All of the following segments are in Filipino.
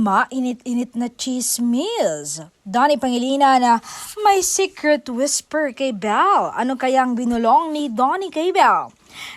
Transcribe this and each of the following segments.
Mainit-init na chismis. Donnie Pangilinan na may secret whisper kay Belle. Ano kayang binulong ni Donnie kay Belle?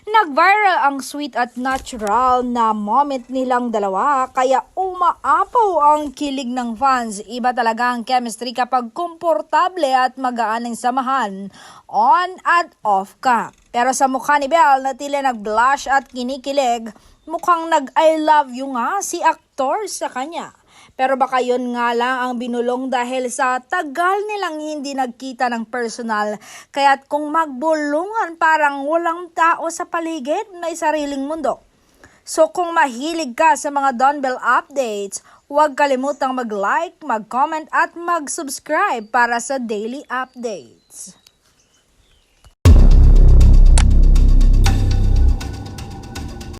Nag-viral ang sweet at natural na moment nilang dalawa kaya umaapaw ang kilig ng fans. Iba talaga ang chemistry kapag komportable at magaan ang samahan on at off ka. Pero sa mukha ni Belle na tila nag-blush at kinikilig, mukhang nag-I love you nga si aktor sa kanya. Pero baka yun nga lang ang binulong dahil sa tagal nilang hindi nagkita ng personal. Kaya't kung magbulungan parang walang tao sa paligid, may sariling mundo. So kung mahilig ka sa mga Don Belle updates, huwag kalimutang mag-like, mag-comment at mag-subscribe para sa daily updates.